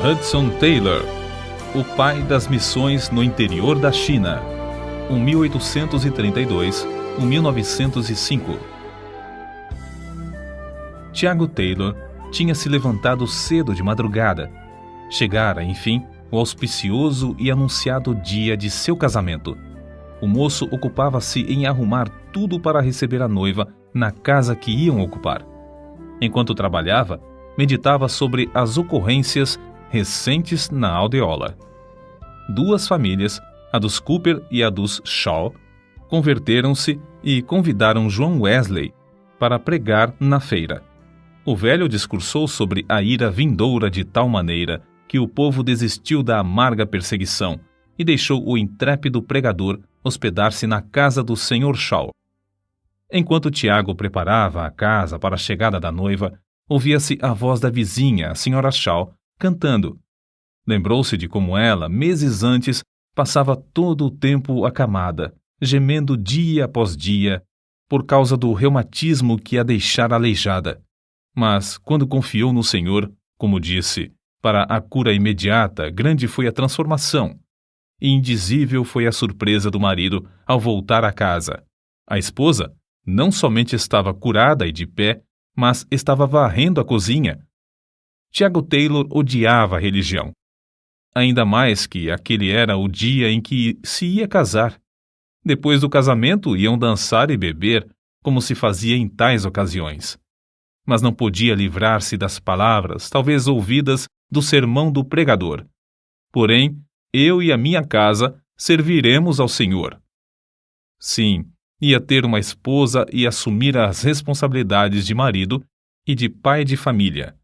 Hudson Taylor, o pai das missões no interior da China, 1832-1905. Tiago Taylor tinha se levantado cedo de madrugada. Chegara, enfim, o auspicioso e anunciado dia de seu casamento. O moço ocupava-se em arrumar tudo para receber a noiva na casa que iam ocupar. Enquanto trabalhava, meditava sobre as ocorrências recentes na aldeola. Duas famílias, a dos Cooper e a dos Shaw, converteram-se e convidaram John Wesley para pregar na feira. O velho discursou sobre a ira vindoura de tal maneira que o povo desistiu da amarga perseguição e deixou o intrépido pregador hospedar-se na casa do Sr. Shaw. Enquanto Tiago preparava a casa para a chegada da noiva, ouvia-se a voz da vizinha, a Sra. Shaw, cantando. Lembrou-se de como ela, meses antes, passava todo o tempo acamada, gemendo dia após dia, por causa do reumatismo que a deixara aleijada. Mas, quando confiou no Senhor, como disse, para a cura imediata, grande foi a transformação. E indizível foi a surpresa do marido ao voltar à casa. A esposa não somente estava curada e de pé, mas estava varrendo a cozinha. Tiago Taylor odiava a religião. Ainda mais que aquele era o dia em que se ia casar. Depois do casamento iam dançar e beber, como se fazia em tais ocasiões. Mas não podia livrar-se das palavras, talvez ouvidas, do sermão do pregador. Porém, eu e a minha casa serviremos ao Senhor. Sim, ia ter uma esposa e assumir as responsabilidades de marido e de pai de família.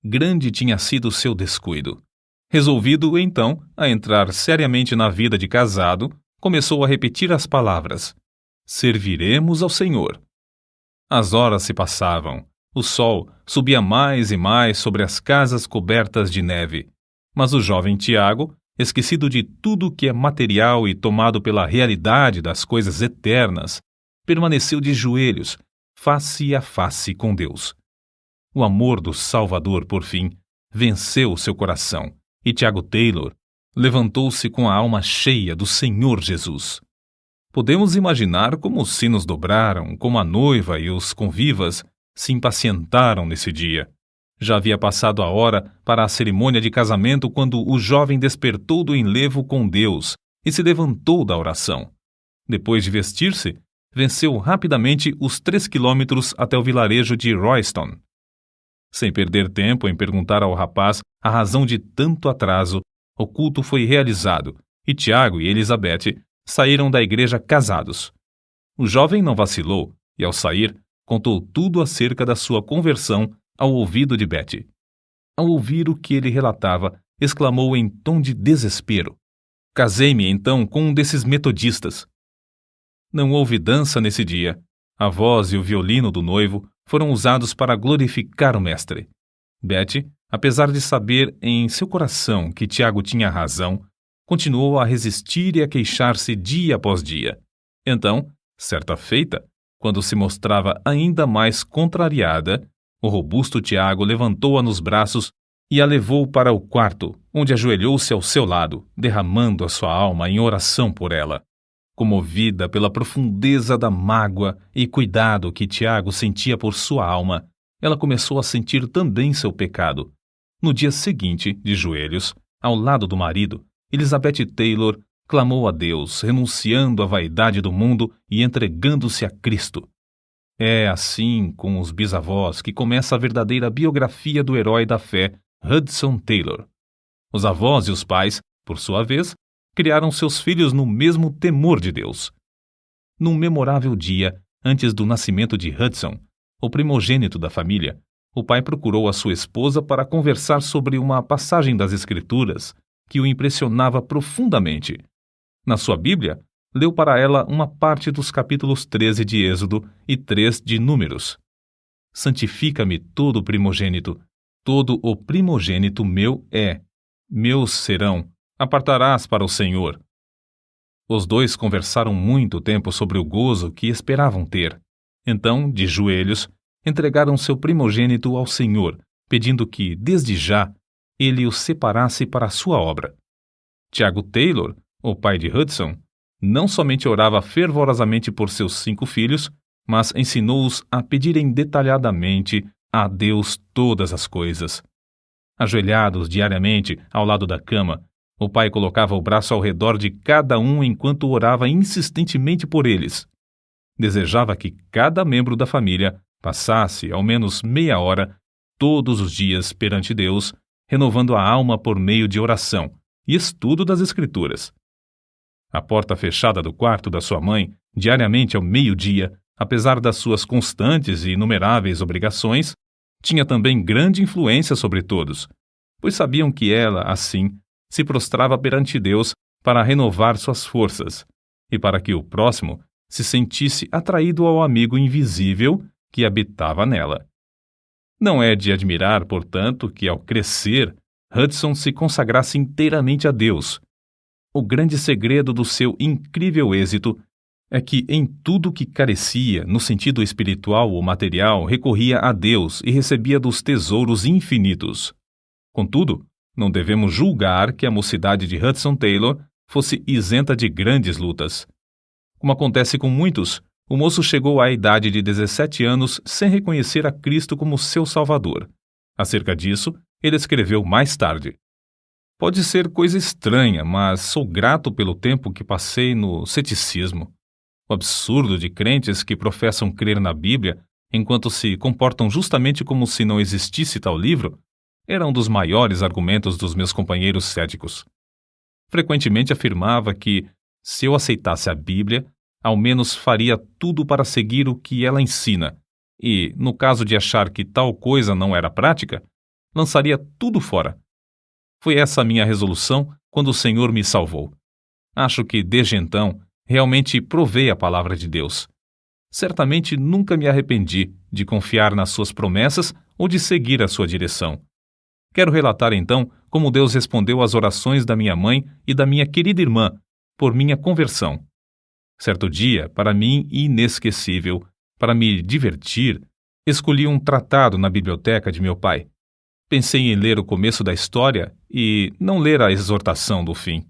Grande tinha sido seu descuido. Resolvido, então, a entrar seriamente na vida de casado, começou a repetir as palavras: serviremos ao Senhor. As horas se passavam. O sol subia mais e mais sobre as casas cobertas de neve. Mas o jovem Tiago, esquecido de tudo que é material e tomado pela realidade das coisas eternas, permaneceu de joelhos, face a face com Deus. O amor do Salvador, por fim, venceu seu coração, e Tiago Taylor levantou-se com a alma cheia do Senhor Jesus. Podemos imaginar como os sinos dobraram, como a noiva e os convivas se impacientaram nesse dia. Já havia passado a hora para a cerimônia de casamento quando o jovem despertou do enlevo com Deus e se levantou da oração. Depois de vestir-se, venceu rapidamente os 3 quilômetros até o vilarejo de Royston. Sem perder tempo em perguntar ao rapaz a razão de tanto atraso, o culto foi realizado e Tiago e Elizabeth saíram da igreja casados. O jovem não vacilou e, ao sair, contou tudo acerca da sua conversão ao ouvido de Betty. Ao ouvir o que ele relatava, exclamou em tom de desespero: casei-me então com um desses metodistas. Não houve dança nesse dia. A voz e o violino do noivo foram usados para glorificar o mestre. Betty, apesar de saber em seu coração que Tiago tinha razão, continuou a resistir e a queixar-se dia após dia. Então, certa feita, quando se mostrava ainda mais contrariada, o robusto Tiago levantou-a nos braços e a levou para o quarto, onde ajoelhou-se ao seu lado, derramando a sua alma em oração por ela. Comovida pela profundeza da mágoa e cuidado que Tiago sentia por sua alma, ela começou a sentir também seu pecado. No dia seguinte, de joelhos, ao lado do marido, Elizabeth Taylor clamou a Deus, renunciando à vaidade do mundo e entregando-se a Cristo. É assim com os bisavós que começa a verdadeira biografia do herói da fé, Hudson Taylor. Os avós e os pais, por sua vez, criaram seus filhos no mesmo temor de Deus. Num memorável dia, antes do nascimento de Hudson, o primogênito da família, o pai procurou a sua esposa para conversar sobre uma passagem das Escrituras que o impressionava profundamente. Na sua Bíblia, leu para ela uma parte dos capítulos 13 de Êxodo e 3 de Números. Santifica-me todo primogênito, todo o primogênito meu é, meus serão, apartarás para o Senhor. Os dois conversaram muito tempo sobre o gozo que esperavam ter. Então, de joelhos, entregaram seu primogênito ao Senhor, pedindo que, desde já, ele o separasse para a sua obra. Tiago Taylor, o pai de Hudson, não somente orava fervorosamente por seus 5 filhos, mas ensinou-os a pedirem detalhadamente a Deus todas as coisas. Ajoelhados diariamente ao lado da cama, o pai colocava o braço ao redor de cada um enquanto orava insistentemente por eles. Desejava que cada membro da família passasse ao menos meia hora todos os dias perante Deus, renovando a alma por meio de oração e estudo das Escrituras. A porta fechada do quarto da sua mãe, diariamente ao meio-dia, apesar das suas constantes e inumeráveis obrigações, tinha também grande influência sobre todos, pois sabiam que ela, assim, se prostrava perante Deus para renovar suas forças e para que o próximo se sentisse atraído ao amigo invisível que habitava nela. Não é de admirar, portanto, que, ao crescer, Hudson se consagrasse inteiramente a Deus. O grande segredo do seu incrível êxito é que em tudo que carecia, no sentido espiritual ou material, recorria a Deus e recebia dos tesouros infinitos. Contudo, não devemos julgar que a mocidade de Hudson Taylor fosse isenta de grandes lutas. Como acontece com muitos, o moço chegou à idade de 17 anos sem reconhecer a Cristo como seu Salvador. Acerca disso, ele escreveu mais tarde: "Pode ser coisa estranha, mas sou grato pelo tempo que passei no ceticismo. O absurdo de crentes que professam crer na Bíblia, enquanto se comportam justamente como se não existisse tal livro, era um dos maiores argumentos dos meus companheiros céticos. Frequentemente afirmava que, se eu aceitasse a Bíblia, ao menos faria tudo para seguir o que ela ensina, e, no caso de achar que tal coisa não era prática, lançaria tudo fora. Foi essa a minha resolução quando o Senhor me salvou. Acho que, desde então, realmente provei a palavra de Deus. Certamente nunca me arrependi de confiar nas suas promessas ou de seguir a sua direção. Quero relatar, então, como Deus respondeu às orações da minha mãe e da minha querida irmã por minha conversão. Certo dia, para mim inesquecível, para me divertir, escolhi um tratado na biblioteca de meu pai. Pensei em ler o começo da história e não ler a exortação do fim.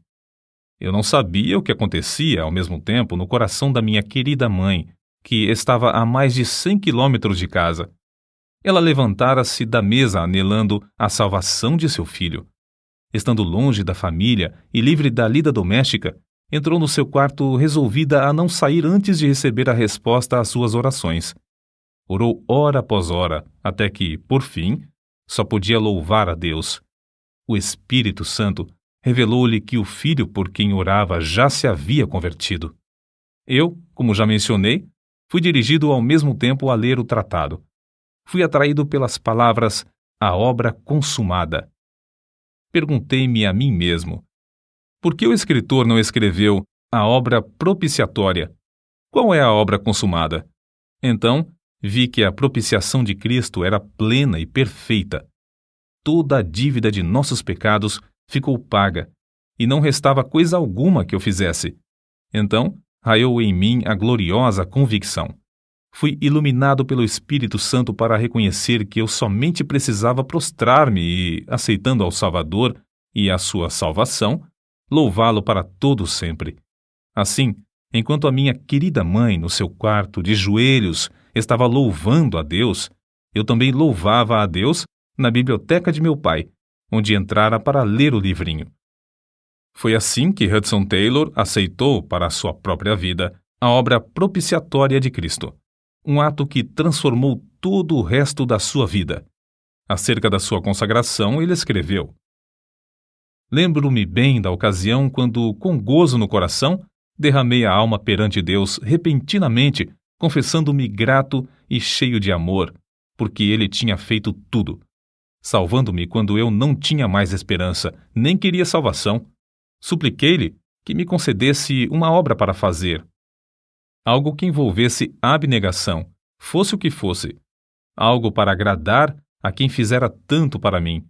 Eu não sabia o que acontecia ao mesmo tempo no coração da minha querida mãe, que estava a mais de 100 quilômetros de casa. Ela levantara-se da mesa anelando a salvação de seu filho. Estando longe da família e livre da lida doméstica, entrou no seu quarto resolvida a não sair antes de receber a resposta às suas orações. Orou hora após hora, até que, por fim, só podia louvar a Deus. O Espírito Santo revelou-lhe que o filho por quem orava já se havia convertido. Eu, como já mencionei, fui dirigido ao mesmo tempo a ler o tratado. Fui atraído pelas palavras "a obra consumada". Perguntei-me a mim mesmo: por que o escritor não escreveu "a obra propiciatória"? Qual é a obra consumada? Então, vi que a propiciação de Cristo era plena e perfeita. Toda a dívida de nossos pecados ficou paga, e não restava coisa alguma que eu fizesse. Então, raiou em mim a gloriosa convicção. Fui iluminado pelo Espírito Santo para reconhecer que eu somente precisava prostrar-me e, aceitando ao Salvador e a sua salvação, louvá-lo para todo sempre. Assim, enquanto a minha querida mãe, no seu quarto, de joelhos, estava louvando a Deus, eu também louvava a Deus na biblioteca de meu pai, onde entrara para ler o livrinho. Foi assim que Hudson Taylor aceitou para a sua própria vida a obra propiciatória de Cristo, um ato que transformou todo o resto da sua vida. Acerca da sua consagração, ele escreveu: "Lembro-me bem da ocasião quando, com gozo no coração, derramei a alma perante Deus repentinamente, confessando-me grato e cheio de amor, porque Ele tinha feito tudo, salvando-me quando eu não tinha mais esperança, nem queria salvação. Supliquei-lhe que me concedesse uma obra para fazer. Algo que envolvesse abnegação, fosse o que fosse. Algo para agradar a quem fizera tanto para mim.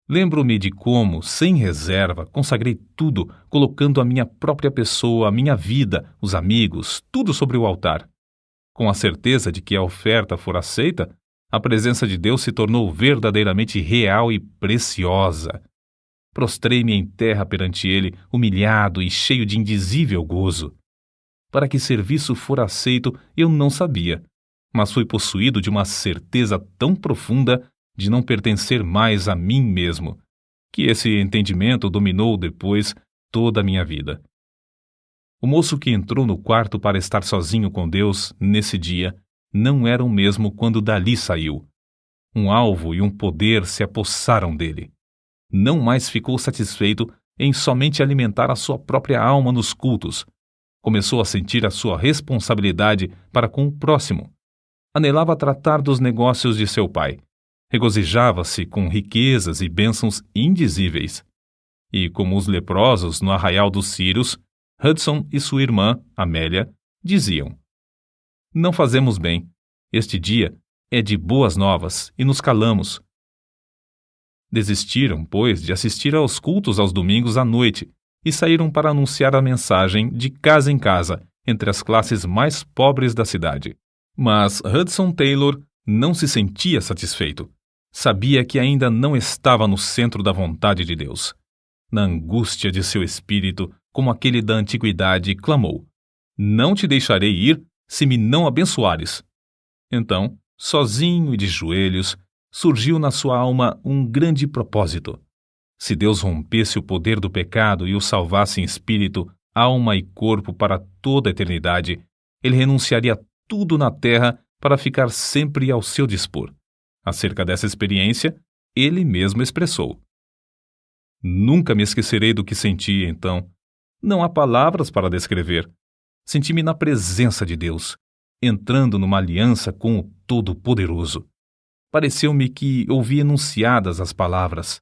Lembro-me de como, sem reserva, consagrei tudo, colocando a minha própria pessoa, a minha vida, os amigos, tudo sobre o altar. Com a certeza de que a oferta for aceita, A presença de Deus se tornou verdadeiramente real e preciosa. Prostrei-me em terra perante ele, humilhado e cheio de indizível gozo. Para que serviço fora aceito, eu não sabia, mas fui possuído de uma certeza tão profunda de não pertencer mais a mim mesmo, que esse entendimento dominou depois toda a minha vida. O moço que entrou no quarto para estar sozinho com Deus nesse dia não era o mesmo quando dali saiu. Um alvo e um poder se apossaram dele. Não mais ficou satisfeito em somente alimentar a sua própria alma nos cultos. Começou a sentir a sua responsabilidade para com o próximo. Anelava tratar dos negócios de seu pai. Regozijava-se com riquezas e bênçãos indizíveis. E, como os leprosos no arraial dos Círios, Hudson e sua irmã, Amélia, diziam: não fazemos bem. Este dia é de boas novas e nos calamos. Desistiram, pois, de assistir aos cultos aos domingos à noite e saíram para anunciar a mensagem de casa em casa entre as classes mais pobres da cidade. Mas Hudson Taylor não se sentia satisfeito. Sabia que ainda não estava no centro da vontade de Deus. Na angústia de seu espírito, como aquele da antiguidade, clamou: não te deixarei ir se me não abençoares. Então, sozinho e de joelhos, surgiu na sua alma um grande propósito. Se Deus rompesse o poder do pecado e o salvasse em espírito, alma e corpo para toda a eternidade, ele renunciaria a tudo na terra para ficar sempre ao seu dispor. Acerca dessa experiência, ele mesmo expressou: nunca me esquecerei do que senti então. Não há palavras para descrever. Senti-me na presença de Deus, entrando numa aliança com o Todo-Poderoso. Pareceu-me que ouvi enunciadas as palavras: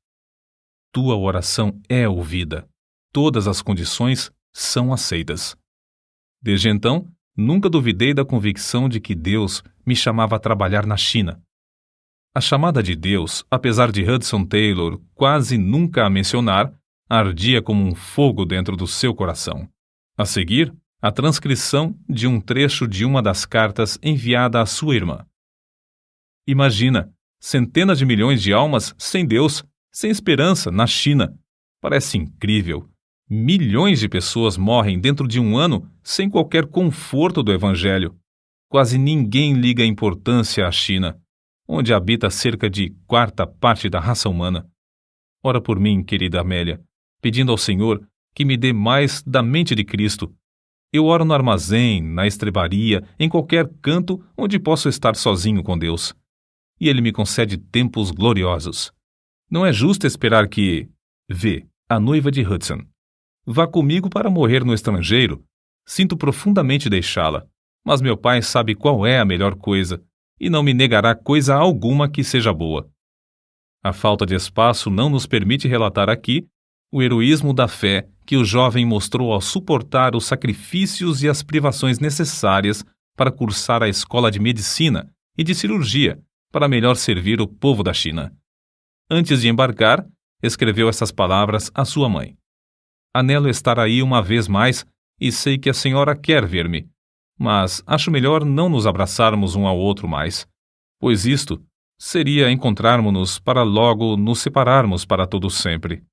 tua oração é ouvida. Todas as condições são aceitas. Desde então, nunca duvidei da convicção de que Deus me chamava a trabalhar na China. A chamada de Deus, apesar de Hudson Taylor quase nunca a mencionar, ardia como um fogo dentro do seu coração. A seguir, a transcrição de um trecho de uma das cartas enviada à sua irmã. Imagina, centenas de milhões de almas sem Deus, sem esperança, na China. Parece incrível. Milhões de pessoas morrem dentro de um ano sem qualquer conforto do Evangelho. Quase ninguém liga importância à China, onde habita cerca de quarta parte da raça humana. Ora por mim, querida Amélia, pedindo ao Senhor que me dê mais da mente de Cristo. Eu oro no armazém, na estrebaria, em qualquer canto onde posso estar sozinho com Deus. E Ele me concede tempos gloriosos. Não é justo esperar que... Vê, a noiva de Hudson. Vá comigo para morrer no estrangeiro. Sinto profundamente deixá-la, mas meu pai sabe qual é a melhor coisa e não me negará coisa alguma que seja boa. A falta de espaço não nos permite relatar aqui o heroísmo da fé que o jovem mostrou ao suportar os sacrifícios e as privações necessárias para cursar a escola de medicina e de cirurgia para melhor servir o povo da China. Antes de embarcar, escreveu essas palavras à sua mãe: anelo estar aí uma vez mais e sei que a senhora quer ver-me, mas acho melhor não nos abraçarmos um ao outro mais, pois isto seria encontrarmos-nos para logo nos separarmos para todo sempre.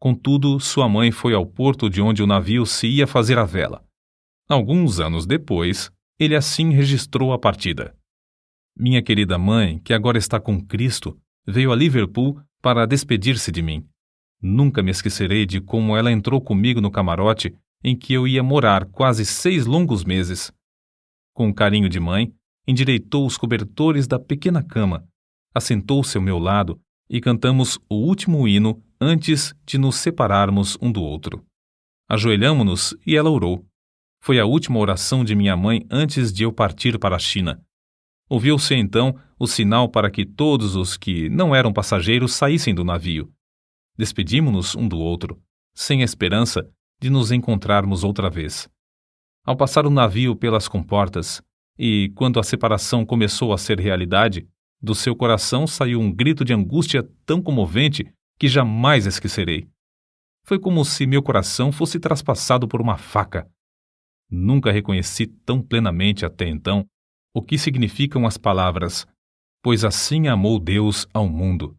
Contudo, sua mãe foi ao porto de onde o navio se ia fazer a vela. Alguns anos depois, ele assim registrou a partida. Minha querida mãe, que agora está com Cristo, veio a Liverpool para despedir-se de mim. Nunca me esquecerei de como ela entrou comigo no camarote em que eu ia morar quase 6 longos meses. Com carinho de mãe, endireitou os cobertores da pequena cama, assentou-se ao meu lado e cantamos o último hino antes de nos separarmos um do outro. Ajoelhamo-nos e ela orou. Foi a última oração de minha mãe antes de eu partir para a China. Ouviu-se então o sinal para que todos os que não eram passageiros saíssem do navio. Despedimo-nos um do outro, sem a esperança de nos encontrarmos outra vez. Ao passar o navio pelas comportas, e quando a separação começou a ser realidade, do seu coração saiu um grito de angústia tão comovente que jamais esquecerei. Foi como se meu coração fosse traspassado por uma faca. Nunca reconheci tão plenamente até então o que significam as palavras: pois assim amou Deus ao mundo.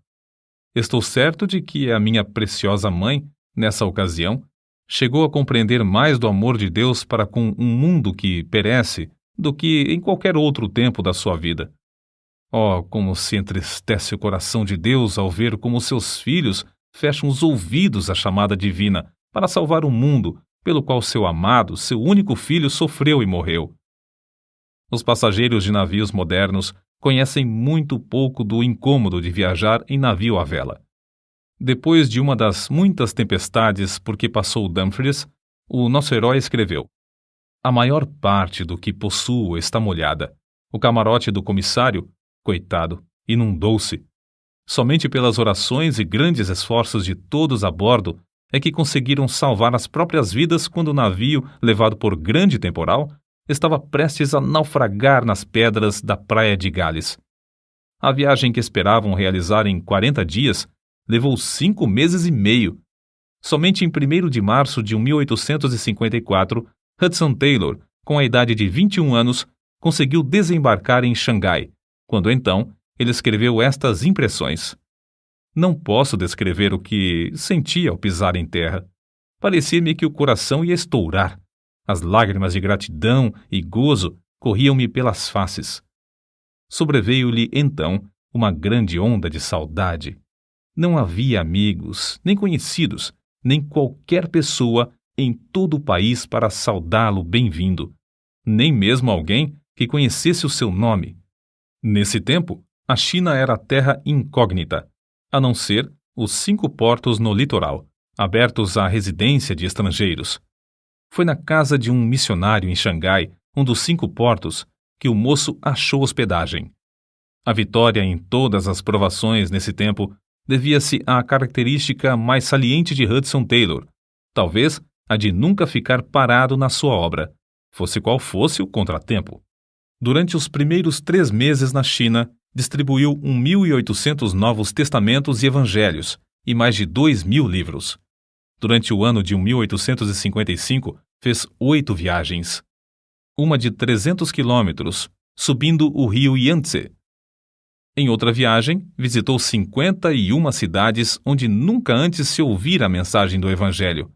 Estou certo de que a minha preciosa mãe, nessa ocasião, chegou a compreender mais do amor de Deus para com um mundo que perece do que em qualquer outro tempo da sua vida. Oh, como se entristece o coração de Deus ao ver como seus filhos fecham os ouvidos à chamada divina para salvar o mundo pelo qual seu amado, seu único filho, sofreu e morreu. Os passageiros de navios modernos conhecem muito pouco do incômodo de viajar em navio à vela. Depois de uma das muitas tempestades por que passou Dumfries, o nosso herói escreveu: "A maior parte do que possuo está molhada. O camarote do comissário, coitado, inundou-se. Somente pelas orações e grandes esforços de todos a bordo é que conseguiram salvar as próprias vidas quando o navio, levado por grande temporal, estava prestes a naufragar nas pedras da praia de Gales. A viagem que esperavam realizar em 40 dias levou 5 meses e meio. Somente em 1º de março de 1854, Hudson Taylor, com a idade de 21 anos, conseguiu desembarcar em Xangai, quando então ele escreveu estas impressões. Não posso descrever o que senti ao pisar em terra. Parecia-me que o coração ia estourar. As lágrimas de gratidão e gozo corriam-me pelas faces. Sobreveio-lhe, então, uma grande onda de saudade. Não havia amigos, nem conhecidos, nem qualquer pessoa em todo o país para saudá-lo bem-vindo, nem mesmo alguém que conhecesse o seu nome. Nesse tempo, a China era terra incógnita, a não ser os 5 portos no litoral, abertos à residência de estrangeiros. Foi na casa de um missionário em Xangai, um dos 5 portos, que o moço achou hospedagem. A vitória em todas as provações nesse tempo devia-se à característica mais saliente de Hudson Taylor, talvez a de nunca ficar parado na sua obra, fosse qual fosse o contratempo. Durante os primeiros 3 meses na China, distribuiu 1.800 novos testamentos e evangelhos e mais de 2.000 livros. Durante o ano de 1855, fez 8 viagens. Uma de 300 quilômetros, subindo o rio Yangtze. Em outra viagem, visitou 51 cidades onde nunca antes se ouvira a mensagem do Evangelho.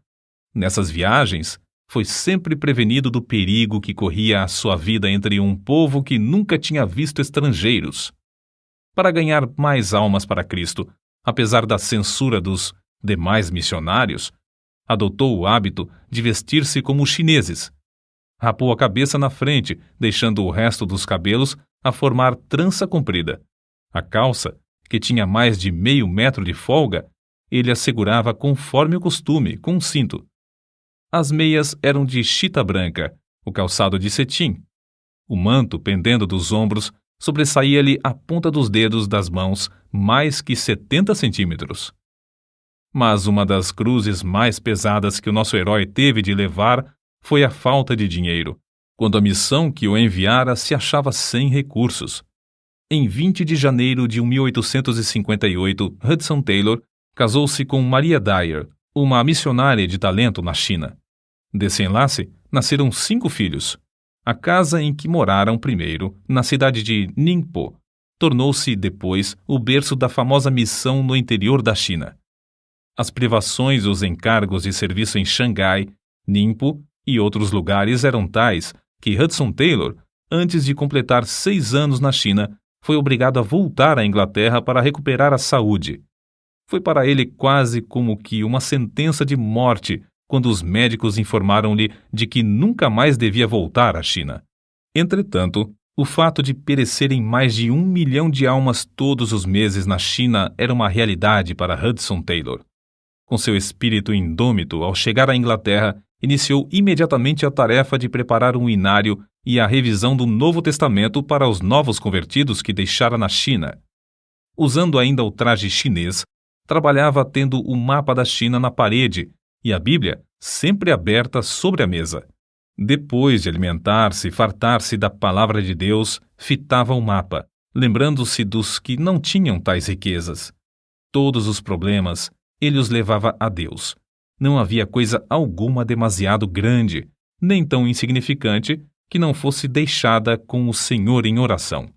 Nessas viagens, foi sempre prevenido do perigo que corria a sua vida entre um povo que nunca tinha visto estrangeiros. Para ganhar mais almas para Cristo, apesar da censura dos demais missionários, adotou o hábito de vestir-se como os chineses. Rapou a cabeça na frente, deixando o resto dos cabelos a formar trança comprida. A calça, que tinha mais de meio metro de folga, ele a segurava conforme o costume, com um cinto. As meias eram de chita branca, o calçado de cetim. O manto, pendendo dos ombros, sobressaía-lhe a ponta dos dedos das mãos mais que 70 centímetros. Mas uma das cruzes mais pesadas que o nosso herói teve de levar foi a falta de dinheiro, quando a missão que o enviara se achava sem recursos. Em 20 de janeiro de 1858, Hudson Taylor casou-se com Maria Dyer, uma missionária de talento na China. Desse enlace, nasceram 5 filhos. A casa em que moraram primeiro, na cidade de Ningpo, tornou-se depois o berço da famosa missão no interior da China. As privações e os encargos de serviço em Xangai, Ningpo e outros lugares eram tais que Hudson Taylor, antes de completar 6 anos na China, foi obrigado a voltar à Inglaterra para recuperar a saúde. Foi para ele quase como que uma sentença de morte quando os médicos informaram-lhe de que nunca mais devia voltar à China. Entretanto, o fato de perecerem mais de 1 milhão de almas todos os meses na China era uma realidade para Hudson Taylor. Com seu espírito indômito, ao chegar à Inglaterra, iniciou imediatamente a tarefa de preparar um inário e a revisão do Novo Testamento para os novos convertidos que deixara na China. Usando ainda o traje chinês, trabalhava tendo o mapa da China na parede e a Bíblia sempre aberta sobre a mesa. Depois de alimentar-se e fartar-se da palavra de Deus, fitava o mapa, lembrando-se dos que não tinham tais riquezas. Todos os problemas, ele os levava a Deus. Não havia coisa alguma demasiado grande, nem tão insignificante, que não fosse deixada com o Senhor em oração.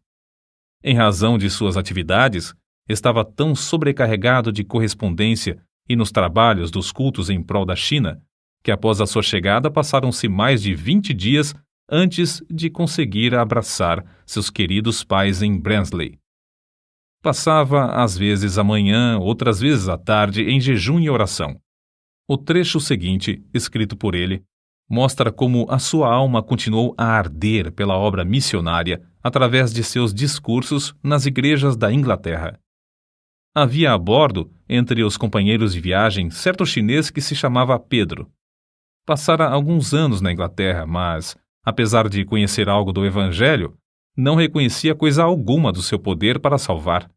Em razão de suas atividades, estava tão sobrecarregado de correspondência e nos trabalhos dos cultos em prol da China, que após a sua chegada passaram-se mais de 20 dias antes de conseguir abraçar seus queridos pais em Barnsley. Passava às vezes a manhã, outras vezes à tarde, em jejum e oração. O trecho seguinte, escrito por ele, mostra como a sua alma continuou a arder pela obra missionária através de seus discursos nas igrejas da Inglaterra. Havia a bordo, entre os companheiros de viagem, certo chinês que se chamava Pedro. Passara alguns anos na Inglaterra, mas, apesar de conhecer algo do Evangelho, não reconhecia coisa alguma do seu poder para salvar.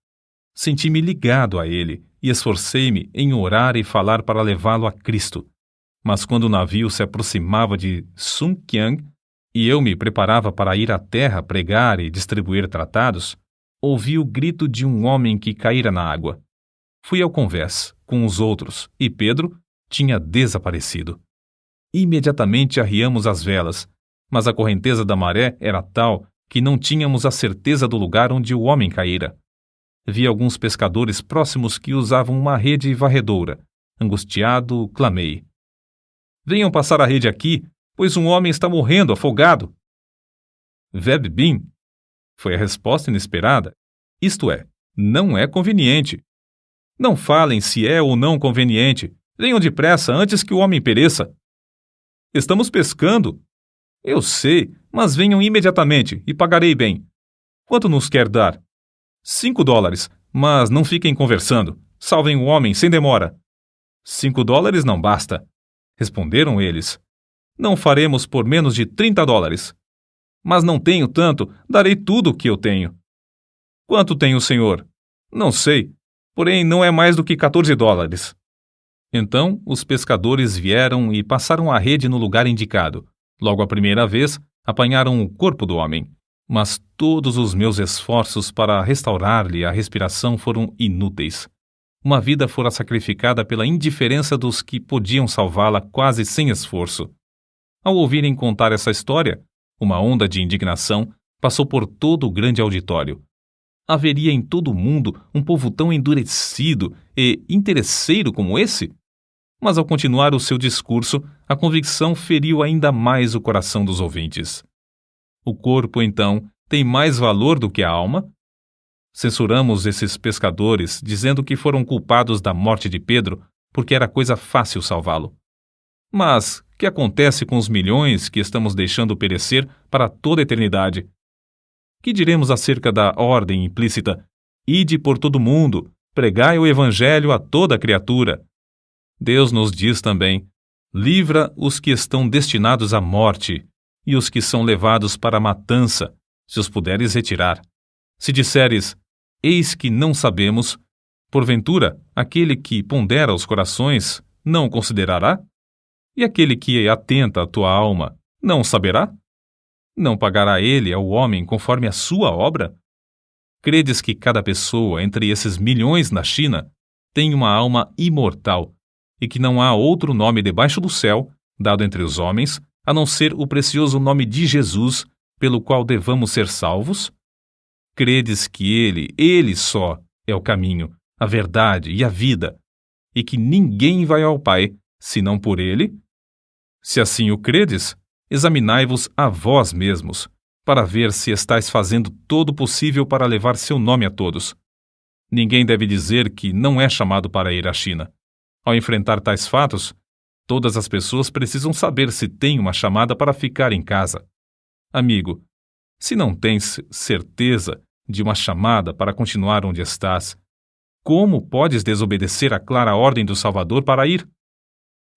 Senti-me ligado a ele e esforcei-me em orar e falar para levá-lo a Cristo. Mas quando o navio se aproximava de Sunqiang e eu me preparava para ir à terra pregar e distribuir tratados, ouvi o grito de um homem que caíra na água. Fui ao convés com os outros e Pedro tinha desaparecido. Imediatamente arriamos as velas, mas a correnteza da maré era tal que não tínhamos a certeza do lugar onde o homem caíra. Vi alguns pescadores próximos que usavam uma rede varredora. Angustiado, clamei: "Venham passar a rede aqui, pois um homem está morrendo afogado." "Veb bin", foi a resposta inesperada. Isto é, não é conveniente. Não falem se é ou não conveniente. Venham depressa antes que o homem pereça. "Estamos pescando." "Eu sei, mas venham imediatamente e pagarei bem." "Quanto nos quer dar?" $5, mas não fiquem conversando. Salvem o homem sem demora." $5 não basta, responderam eles. "Não faremos por menos de $30. "Mas não tenho tanto, darei tudo o que eu tenho." "Quanto tem o senhor?" "Não sei, porém não é mais do que $14. Então os pescadores vieram e passaram a rede no lugar indicado. Logo a primeira vez, apanharam o corpo do homem. Mas todos os meus esforços para restaurar-lhe a respiração foram inúteis. Uma vida fora sacrificada pela indiferença dos que podiam salvá-la quase sem esforço. Ao ouvirem contar essa história, uma onda de indignação passou por todo o grande auditório. Haveria em todo o mundo um povo tão endurecido e interesseiro como esse? Mas ao continuar o seu discurso, a convicção feriu ainda mais o coração dos ouvintes. O corpo, então, tem mais valor do que a alma? Censuramos esses pescadores, dizendo que foram culpados da morte de Pedro porque era coisa fácil salvá-lo. Mas que acontece com os milhões que estamos deixando perecer para toda a eternidade? Que diremos acerca da ordem implícita: "Ide por todo o mundo, pregai o evangelho a toda criatura"? Deus nos diz também: "Livra os que estão destinados à morte, e os que são levados para a matança, se os puderes retirar." Se disseres: "Eis que não sabemos", porventura, aquele que pondera os corações não o considerará? E aquele que atenta à tua alma não o saberá? Não pagará ele ao homem conforme a sua obra? Credes que cada pessoa entre esses milhões na China tem uma alma imortal e que não há outro nome debaixo do céu, dado entre os homens, a não ser o precioso nome de Jesus, pelo qual devamos ser salvos? Credes que Ele só, é o caminho, a verdade e a vida, e que ninguém vai ao Pai, senão por Ele? Se assim o credes, examinai-vos a vós mesmos, para ver se estáis fazendo todo o possível para levar seu nome a todos. Ninguém deve dizer que não é chamado para ir à China. Ao enfrentar tais fatos, todas as pessoas precisam saber se têm uma chamada para ficar em casa. Amigo, se não tens certeza de uma chamada para continuar onde estás, como podes desobedecer à clara ordem do Salvador para ir?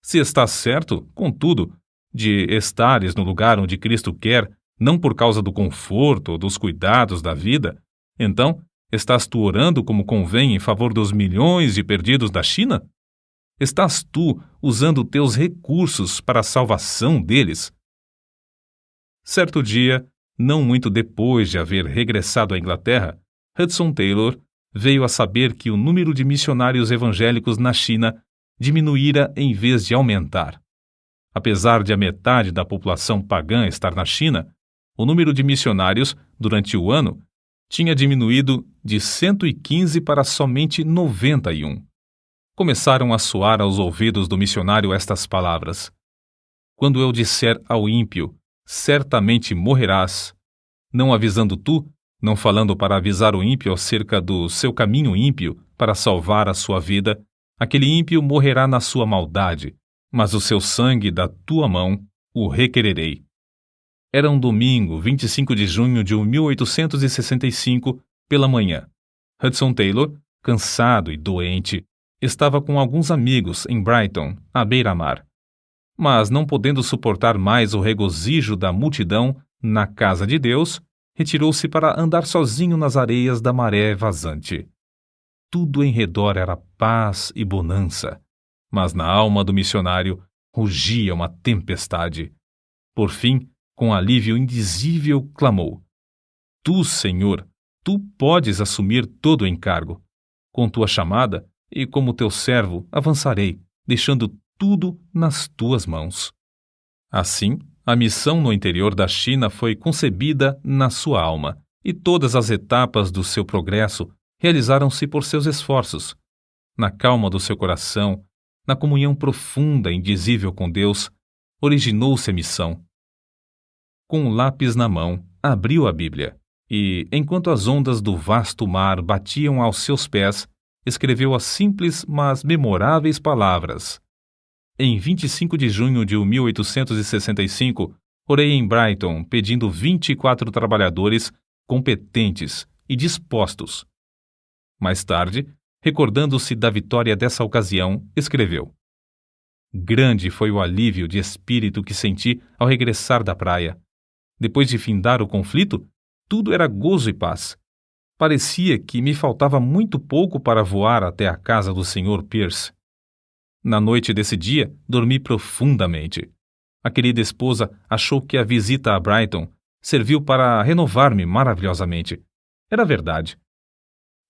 Se estás certo, contudo, de estares no lugar onde Cristo quer, não por causa do conforto ou dos cuidados da vida, então estás tu orando como convém em favor dos milhões de perdidos da China? Estás tu usando teus recursos para a salvação deles? Certo dia, não muito depois de haver regressado à Inglaterra, Hudson Taylor veio a saber que o número de missionários evangélicos na China diminuíra em vez de aumentar. Apesar de a metade da população pagã estar na China, o número de missionários, durante o ano, tinha diminuído de 115 para somente 91. Começaram a soar aos ouvidos do missionário estas palavras: quando eu disser ao ímpio, certamente morrerás, não avisando tu, não falando para avisar o ímpio acerca do seu caminho ímpio para salvar a sua vida, aquele ímpio morrerá na sua maldade, mas o seu sangue da tua mão o requererei. Era um domingo, 25 de junho de 1865, pela manhã. Hudson Taylor, cansado e doente, estava com alguns amigos em Brighton, à beira-mar. Mas, não podendo suportar mais o regozijo da multidão na casa de Deus, retirou-se para andar sozinho nas areias da maré vazante. Tudo em redor era paz e bonança, mas na alma do missionário rugia uma tempestade. Por fim, com alívio indizível, clamou: Tu, Senhor, tu podes assumir todo o encargo. Com tua chamada, e como teu servo, avançarei, deixando tudo nas tuas mãos. Assim, a missão no interior da China foi concebida na sua alma, e todas as etapas do seu progresso realizaram-se por seus esforços. Na calma do seu coração, na comunhão profunda e indizível com Deus, originou-se a missão. Com um lápis na mão, abriu a Bíblia e, enquanto as ondas do vasto mar batiam aos seus pés, escreveu as simples, mas memoráveis palavras: em 25 de junho de 1865, orei em Brighton pedindo 24 trabalhadores competentes e dispostos. Mais tarde, recordando-se da vitória dessa ocasião, escreveu: grande foi o alívio de espírito que senti ao regressar da praia. Depois de findar o conflito, tudo era gozo e paz. Parecia que me faltava muito pouco para voar até a casa do Sr. Pierce. Na noite desse dia, dormi profundamente. A querida esposa achou que a visita a Brighton serviu para renovar-me maravilhosamente. Era verdade.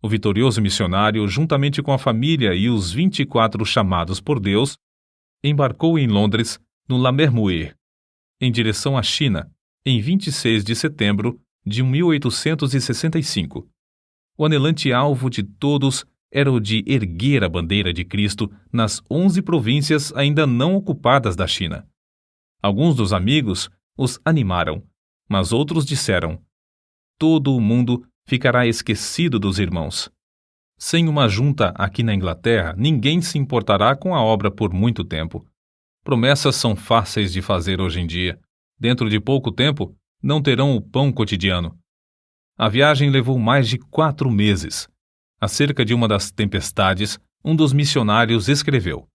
O vitorioso missionário, juntamente com a família e os 24 chamados por Deus, embarcou em Londres, no La Mermuer, em direção à China, em 26 de setembro de 1865. O anelante alvo de todos era o de erguer a bandeira de Cristo nas 11 províncias ainda não ocupadas da China. Alguns dos amigos os animaram, mas outros disseram: todo o mundo ficará esquecido dos irmãos. Sem uma junta aqui na Inglaterra, ninguém se importará com a obra por muito tempo. Promessas são fáceis de fazer hoje em dia. Dentro de pouco tempo, não terão o pão cotidiano. A viagem levou mais de 4 meses. Acerca de uma das tempestades, um dos missionários escreveu: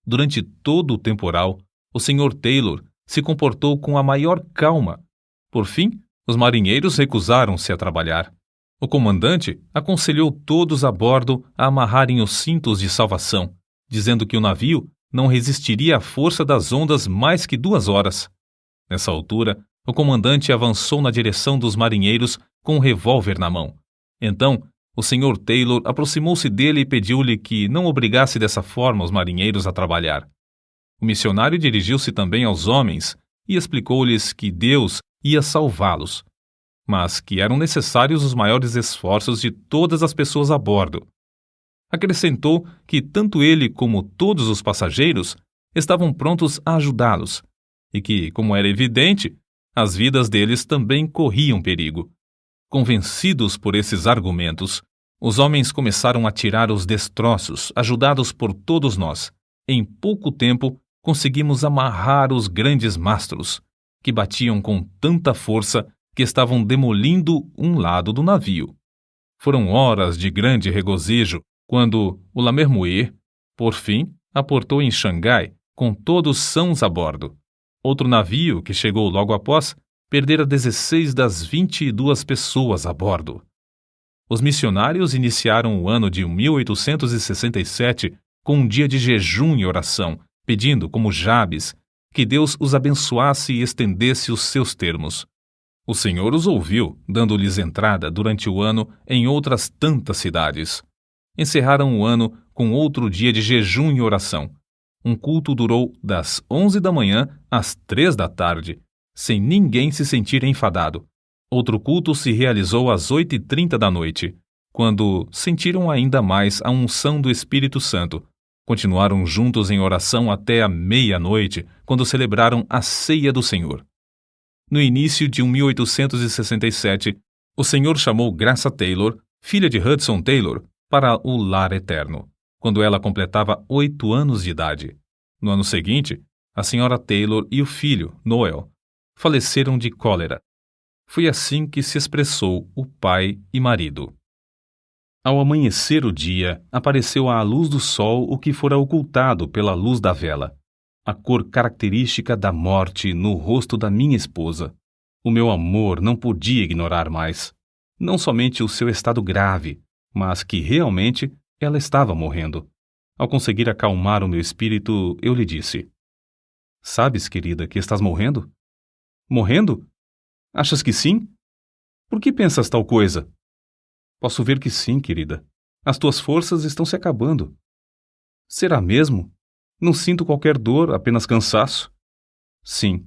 durante todo o temporal, o Sr. Taylor se comportou com a maior calma. Por fim, os marinheiros recusaram-se a trabalhar. O comandante aconselhou todos a bordo a amarrarem os cintos de salvação, dizendo que o navio não resistiria à força das ondas mais que 2 horas. Nessa altura, o comandante avançou na direção dos marinheiros com um revólver na mão. Então, o Sr. Taylor aproximou-se dele e pediu-lhe que não obrigasse dessa forma os marinheiros a trabalhar. O missionário dirigiu-se também aos homens e explicou-lhes que Deus ia salvá-los, mas que eram necessários os maiores esforços de todas as pessoas a bordo. Acrescentou que tanto ele como todos os passageiros estavam prontos a ajudá-los, e que, como era evidente, as vidas deles também corriam perigo. Convencidos por esses argumentos, os homens começaram a tirar os destroços, ajudados por todos nós. Em pouco tempo, conseguimos amarrar os grandes mastros, que batiam com tanta força que estavam demolindo um lado do navio. Foram horas de grande regozijo quando o La Mermuer, por fim, aportou em Xangai, com todos sãos a bordo. Outro navio, que chegou logo após, perdera 16 das 22 pessoas a bordo. Os missionários iniciaram o ano de 1867 com um dia de jejum e oração, pedindo, como Jabes, que Deus os abençoasse e estendesse os seus termos. O Senhor os ouviu, dando-lhes entrada durante o ano em outras tantas cidades. Encerraram o ano com outro dia de jejum e oração. Um culto durou das 11 da manhã às 3 da tarde, sem ninguém se sentir enfadado. Outro culto se realizou às 8h30 da noite, quando sentiram ainda mais a unção do Espírito Santo. Continuaram juntos em oração até a meia-noite, quando celebraram a Ceia do Senhor. No início de 1867, o Senhor chamou Graça Taylor, filha de Hudson Taylor, para o lar eterno, quando ela completava 8 anos de idade. No ano seguinte, a senhora Taylor e o filho, Noel, faleceram de cólera. Foi assim que se expressou o pai e marido. Ao amanhecer o dia, apareceu à luz do sol o que fora ocultado pela luz da vela, a cor característica da morte no rosto da minha esposa. O meu amor não podia ignorar mais, não somente o seu estado grave, mas que realmente ela estava morrendo. Ao conseguir acalmar o meu espírito, eu lhe disse: "Sabes, querida, que estás morrendo?" "Morrendo? Achas que sim? Por que pensas tal coisa?" "Posso ver que sim, querida. As tuas forças estão se acabando." "Será mesmo? Não sinto qualquer dor, apenas cansaço." "Sim.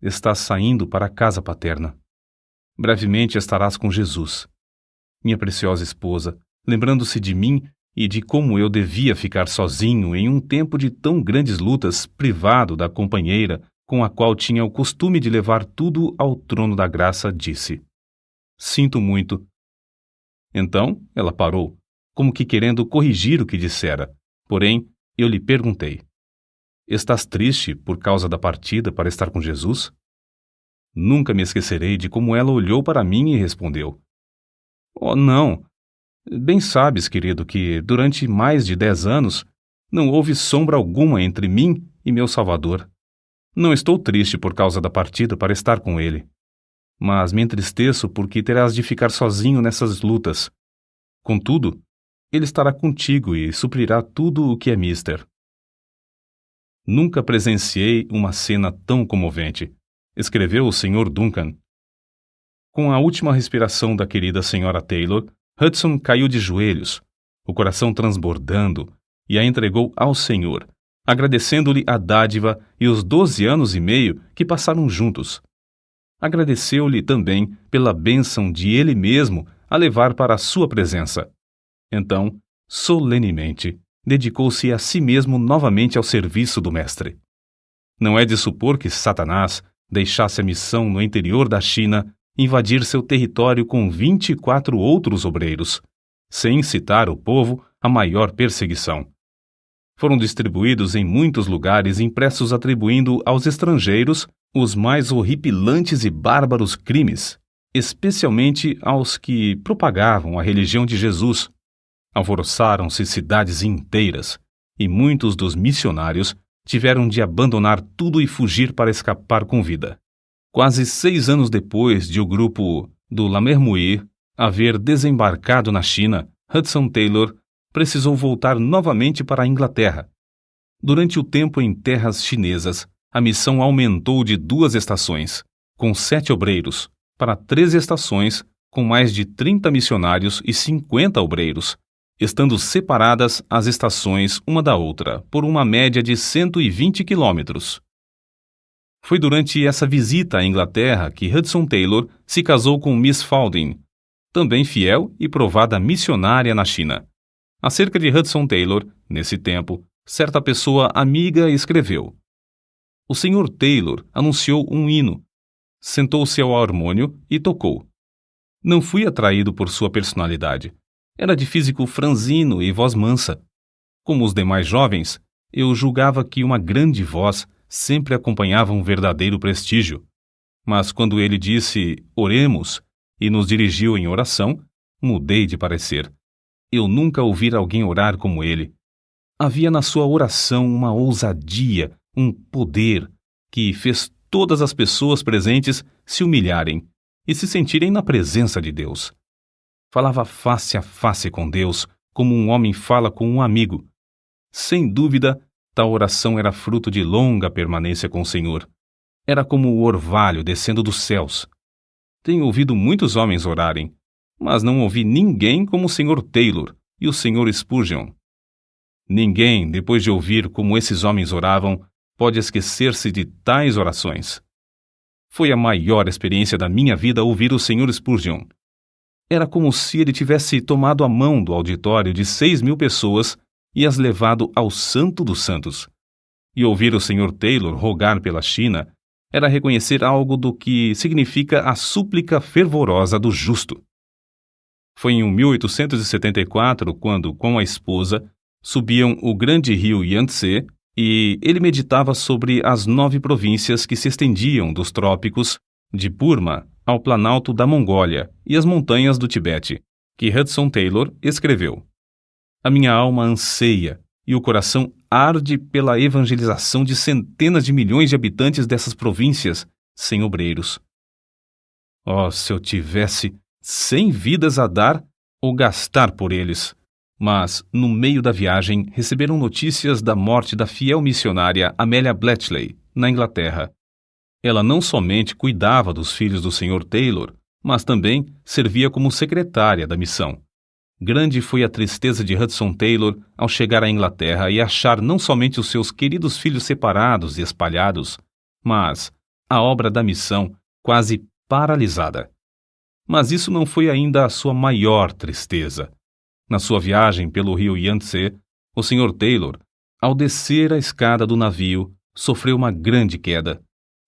Estás saindo para a casa paterna. Brevemente estarás com Jesus." Minha preciosa esposa, lembrando-se de mim e de como eu devia ficar sozinho em um tempo de tão grandes lutas, privado da companheira com a qual tinha o costume de levar tudo ao trono da graça, disse: "Sinto muito." Então ela parou, como que querendo corrigir o que dissera. Porém, eu lhe perguntei: "Estás triste por causa da partida para estar com Jesus?" Nunca me esquecerei de como ela olhou para mim e respondeu: "Oh, não. Bem sabes, querido, que durante mais de 10 anos não houve sombra alguma entre mim e meu Salvador. Não estou triste por causa da partida para estar com ele, mas me entristeço porque terás de ficar sozinho nessas lutas. Contudo, ele estará contigo e suprirá tudo o que é mister." Nunca presenciei uma cena tão comovente, escreveu o Sr. Duncan. Com a última respiração da querida Sra. Taylor, Hudson caiu de joelhos, o coração transbordando, e a entregou ao Senhor, agradecendo-lhe a dádiva e os 12 anos e meio que passaram juntos. Agradeceu-lhe também pela bênção de ele mesmo a levar para a sua presença. Então, solenemente, dedicou-se a si mesmo novamente ao serviço do Mestre. Não é de supor que Satanás deixasse a missão no interior da China invadir seu território com 24 outros obreiros, sem incitar o povo à maior perseguição. Foram distribuídos em muitos lugares impressos atribuindo aos estrangeiros os mais horripilantes e bárbaros crimes, especialmente aos que propagavam a religião de Jesus. Alvoroçaram-se cidades inteiras, e muitos dos missionários tiveram de abandonar tudo e fugir para escapar com vida. Quase 6 anos depois de o grupo do Lammermuir haver desembarcado na China, Hudson Taylor precisou voltar novamente para a Inglaterra. Durante o tempo em terras chinesas, a missão aumentou de 2 estações, com 7 obreiros, para 3 estações, com mais de 30 missionários e 50 obreiros, estando separadas as estações uma da outra por uma média de 120 quilômetros. Foi durante essa visita à Inglaterra que Hudson Taylor se casou com Miss Faulding, também fiel e provada missionária na China. Acerca de Hudson Taylor, nesse tempo, certa pessoa amiga escreveu: "O Sr. Taylor anunciou um hino, sentou-se ao harmônio e tocou. Não fui atraído por sua personalidade. Era de físico franzino e voz mansa. Como os demais jovens, eu julgava que uma grande voz sempre acompanhava um verdadeiro prestígio. Mas quando ele disse 'oremos' e nos dirigiu em oração, mudei de parecer. Eu nunca ouvi alguém orar como ele. Havia na sua oração uma ousadia, um poder, que fez todas as pessoas presentes se humilharem e se sentirem na presença de Deus. Falava face a face com Deus, como um homem fala com um amigo. Sem dúvida, tal oração era fruto de longa permanência com o Senhor. Era como o orvalho descendo dos céus. Tenho ouvido muitos homens orarem, mas não ouvi ninguém como o Sr. Taylor e o Sr. Spurgeon. Ninguém, depois de ouvir como esses homens oravam, pode esquecer-se de tais orações. Foi a maior experiência da minha vida ouvir o Sr. Spurgeon. Era como se ele tivesse tomado a mão do auditório de 6.000 pessoas e as levado ao Santo dos Santos. E ouvir o Sr. Taylor rogar pela China era reconhecer algo do que significa a súplica fervorosa do justo. Foi em 1874 quando, com a esposa, subiam o grande rio Yangtze e ele meditava sobre as 9 províncias que se estendiam dos trópicos de Burma ao planalto da Mongólia e as montanhas do Tibete, que Hudson Taylor escreveu: "A minha alma anseia e o coração arde pela evangelização de centenas de milhões de habitantes dessas províncias sem obreiros. Oh, se eu tivesse 100 vidas a dar ou gastar por eles!" Mas, no meio da viagem, receberam notícias da morte da fiel missionária Amelia Bletchley, na Inglaterra. Ela não somente cuidava dos filhos do Sr. Taylor, mas também servia como secretária da missão. Grande foi a tristeza de Hudson Taylor ao chegar à Inglaterra e achar não somente os seus queridos filhos separados e espalhados, mas a obra da missão quase paralisada. Mas isso não foi ainda a sua maior tristeza. Na sua viagem pelo rio Yangtze, o Sr. Taylor, ao descer a escada do navio, sofreu uma grande queda.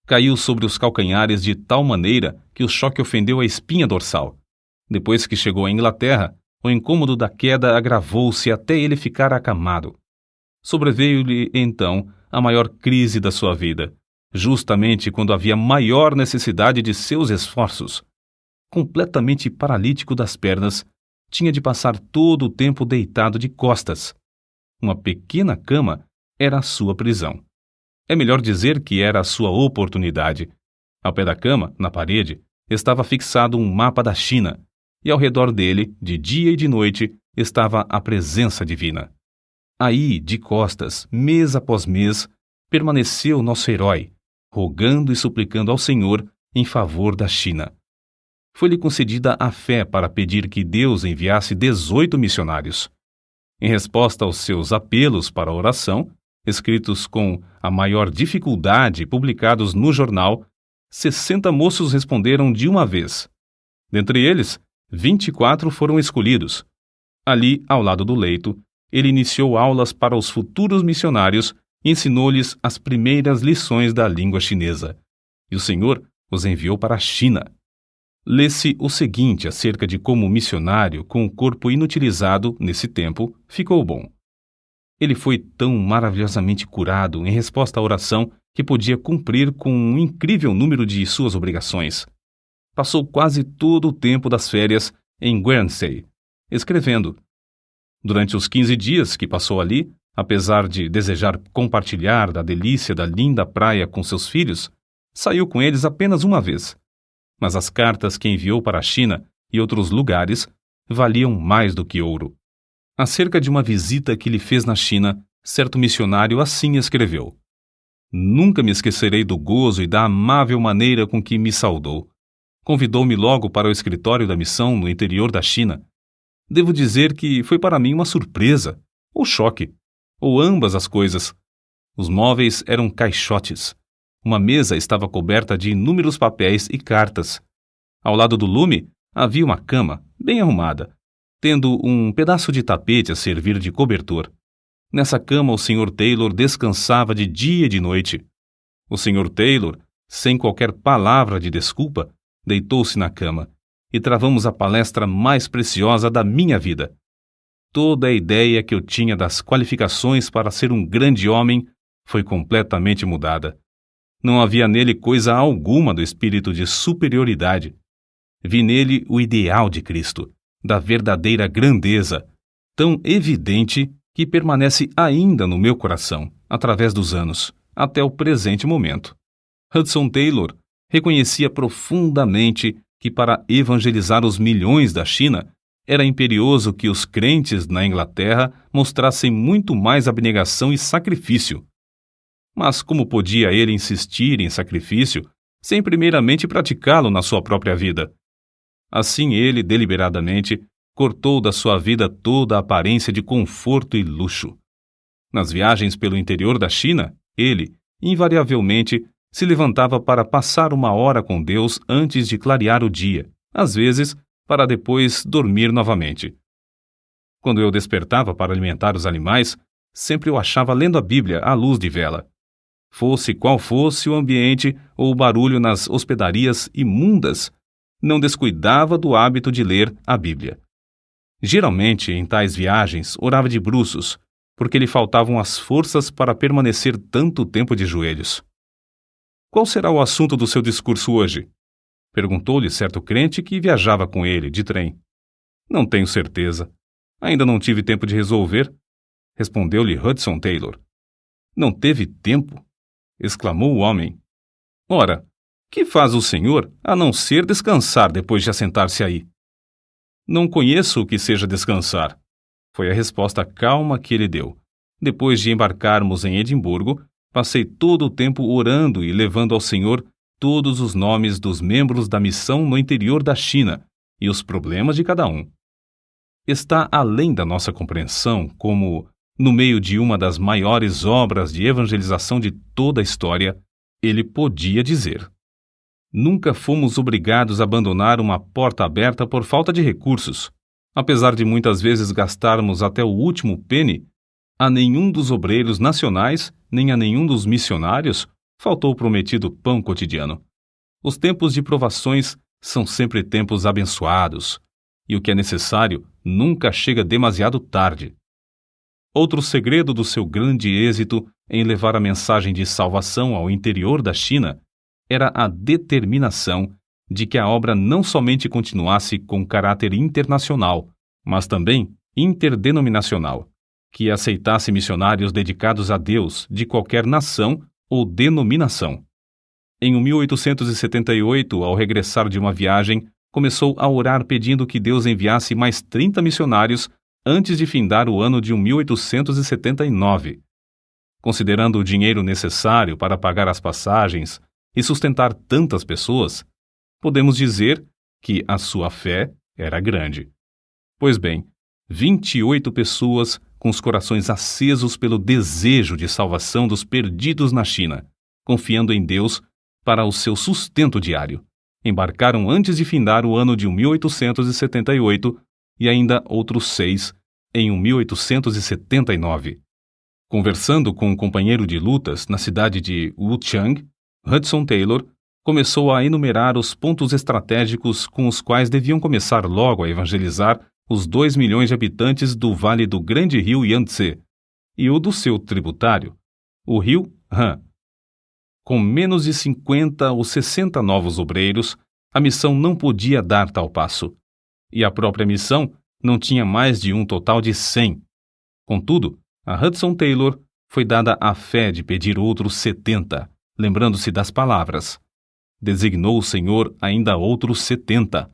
Caiu sobre os calcanhares de tal maneira que o choque ofendeu a espinha dorsal. Depois que chegou à Inglaterra, o incômodo da queda agravou-se até ele ficar acamado. Sobreveio-lhe, então, a maior crise da sua vida, justamente quando havia maior necessidade de seus esforços. Completamente paralítico das pernas, tinha de passar todo o tempo deitado de costas. Uma pequena cama era a sua prisão. É melhor dizer que era a sua oportunidade. Ao pé da cama, na parede, estava fixado um mapa da China, e ao redor dele, de dia e de noite, estava a presença divina. Aí, de costas, mês após mês, permaneceu nosso herói, rogando e suplicando ao Senhor em favor da China. Foi-lhe concedida a fé para pedir que Deus enviasse 18 missionários. Em resposta aos seus apelos para a oração, escritos com a maior dificuldade e publicados no jornal, 60 moços responderam de uma vez. Dentre eles, 24 foram escolhidos. Ali, ao lado do leito, ele iniciou aulas para os futuros missionários e ensinou-lhes as primeiras lições da língua chinesa. E o Senhor os enviou para a China. Lê-se o seguinte acerca de como o missionário, com o corpo inutilizado nesse tempo, ficou bom. Ele foi tão maravilhosamente curado em resposta à oração que podia cumprir com um incrível número de suas obrigações. Passou quase todo o tempo das férias em Guernsey, escrevendo. Durante os 15 dias que passou ali, apesar de desejar compartilhar da delícia da linda praia com seus filhos, saiu com eles apenas uma vez. Mas as cartas que enviou para a China e outros lugares valiam mais do que ouro. Acerca de uma visita que lhe fez na China, certo missionário assim escreveu: "Nunca me esquecerei do gozo e da amável maneira com que me saudou. Convidou-me logo para o escritório da missão no interior da China. Devo dizer que foi para mim uma surpresa, ou choque, ou ambas as coisas. Os móveis eram caixotes. Uma mesa estava coberta de inúmeros papéis e cartas. Ao lado do lume havia uma cama, bem arrumada, tendo um pedaço de tapete a servir de cobertor. Nessa cama o Sr. Taylor descansava de dia e de noite. O Sr. Taylor, sem qualquer palavra de desculpa, deitou-se na cama, e travamos a palestra mais preciosa da minha vida. Toda a ideia que eu tinha das qualificações para ser um grande homem foi completamente mudada. Não havia nele coisa alguma do espírito de superioridade. Vi nele o ideal de Cristo, da verdadeira grandeza, tão evidente que permanece ainda no meu coração, através dos anos, até o presente momento. Hudson Taylor reconhecia profundamente que para evangelizar os milhões da China, era imperioso que os crentes na Inglaterra mostrassem muito mais abnegação e sacrifício. Mas como podia ele insistir em sacrifício sem primeiramente praticá-lo na sua própria vida? Assim ele, deliberadamente, cortou da sua vida toda a aparência de conforto e luxo. Nas viagens pelo interior da China, ele, invariavelmente, Se levantava para passar uma hora com Deus antes de clarear o dia, às vezes para depois dormir novamente. Quando eu despertava para alimentar os animais, sempre o achava lendo a Bíblia à luz de vela. Fosse qual fosse o ambiente ou o barulho nas hospedarias imundas, não descuidava do hábito de ler a Bíblia. Geralmente, em tais viagens, orava de bruços, porque lhe faltavam as forças para permanecer tanto tempo de joelhos. Qual será o assunto do seu discurso hoje? Perguntou-lhe certo crente que viajava com ele, de trem. Não tenho certeza. Ainda não tive tempo de resolver. Respondeu-lhe Hudson Taylor. Não teve tempo? Exclamou o homem. Ora, que faz o senhor a não ser descansar depois de assentar-se aí? Não conheço o que seja descansar, foi a resposta calma que ele deu. Depois de embarcarmos em Edimburgo, passei todo o tempo orando e levando ao Senhor todos os nomes dos membros da missão no interior da China e os problemas de cada um. Está além da nossa compreensão como, no meio de uma das maiores obras de evangelização de toda a história, ele podia dizer: nunca fomos obrigados a abandonar uma porta aberta por falta de recursos. Apesar de muitas vezes gastarmos até o último penny, a nenhum dos obreiros nacionais, nem a nenhum dos missionários, faltou o prometido pão cotidiano. Os tempos de provações são sempre tempos abençoados, e o que é necessário nunca chega demasiado tarde. Outro segredo do seu grande êxito em levar a mensagem de salvação ao interior da China era a determinação de que a obra não somente continuasse com caráter internacional, mas também interdenominacional, que aceitasse missionários dedicados a Deus de qualquer nação ou denominação. Em 1878, ao regressar de uma viagem, começou a orar pedindo que Deus enviasse mais 30 missionários antes de findar o ano de 1879. Considerando o dinheiro necessário para pagar as passagens e sustentar tantas pessoas, podemos dizer que a sua fé era grande. Pois bem, 28 pessoas com os corações acesos pelo desejo de salvação dos perdidos na China, confiando em Deus para o seu sustento diário, embarcaram antes de findar o ano de 1878 e ainda outros 6 em 1879. Conversando com um companheiro de lutas na cidade de Wuchang, Hudson Taylor começou a enumerar os pontos estratégicos com os quais deviam começar logo a evangelizar os 2 milhões de habitantes do vale do grande rio Yangtze e o do seu tributário, o rio Han. Com menos de 50 ou 60 novos obreiros, a missão não podia dar tal passo, e a própria missão não tinha mais de um total de 100. Contudo, a Hudson Taylor foi dada a fé de pedir outros 70, lembrando-se das palavras: designou o Senhor ainda outros 70.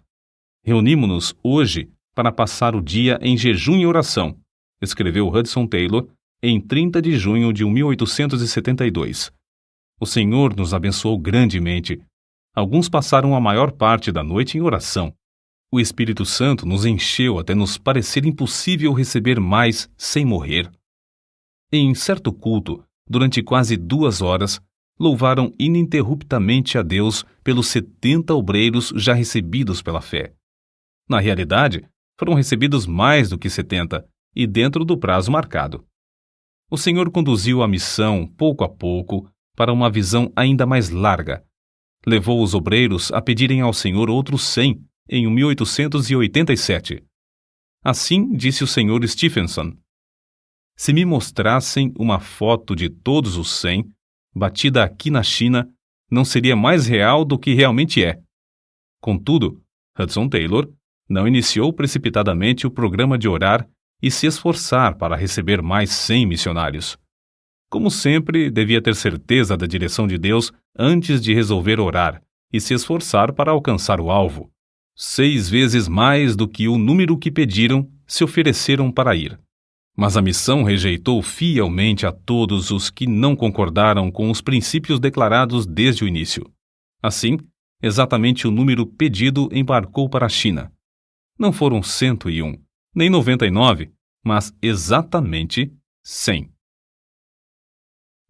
Reunimo-nos hoje para passar o dia em jejum e oração, escreveu Hudson Taylor em 30 de junho de 1872. O Senhor nos abençoou grandemente. Alguns passaram a maior parte da noite em oração. O Espírito Santo nos encheu até nos parecer impossível receber mais sem morrer. Em certo culto, durante quase 2 horas, louvaram ininterruptamente a Deus pelos 70 obreiros já recebidos pela fé. Na realidade, foram recebidos mais do que 70, e dentro do prazo marcado. O Senhor conduziu a missão, pouco a pouco, para uma visão ainda mais larga. Levou os obreiros a pedirem ao Senhor outros 100 em 1887. Assim disse o Sr. Stephenson: se me mostrassem uma foto de todos os 100, batida aqui na China, não seria mais real do que realmente é. Contudo, Hudson Taylor não iniciou precipitadamente o programa de orar e se esforçar para receber mais 100 missionários. Como sempre, devia ter certeza da direção de Deus antes de resolver orar e se esforçar para alcançar o alvo. 6 vezes mais do que o número que pediram se ofereceram para ir. Mas a missão rejeitou fielmente a todos os que não concordaram com os princípios declarados desde o início. Assim, exatamente o número pedido embarcou para a China. Não foram 101, nem 99, mas exatamente 100.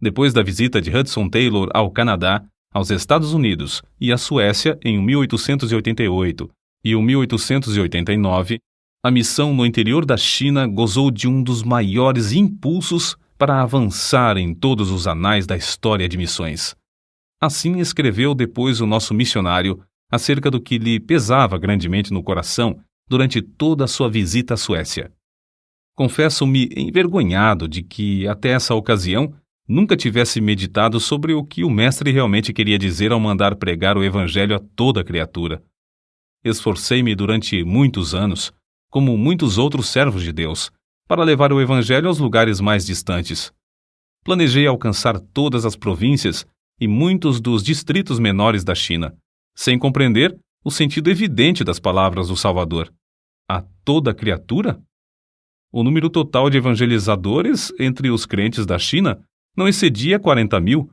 Depois da visita de Hudson Taylor ao Canadá, aos Estados Unidos e à Suécia em 1888 e 1889, a missão no interior da China gozou de um dos maiores impulsos para avançar em todos os anais da história de missões. Assim escreveu depois o nosso missionário acerca do que lhe pesava grandemente no coração durante toda a sua visita à Suécia. Confesso-me envergonhado de que, até essa ocasião, nunca tivesse meditado sobre o que o mestre realmente queria dizer ao mandar pregar o Evangelho a toda criatura. Esforcei-me durante muitos anos, como muitos outros servos de Deus, para levar o Evangelho aos lugares mais distantes. Planejei alcançar todas as províncias e muitos dos distritos menores da China, sem compreender o sentido evidente das palavras do Salvador. A toda criatura? O número total de evangelizadores entre os crentes da China não excedia 40.000.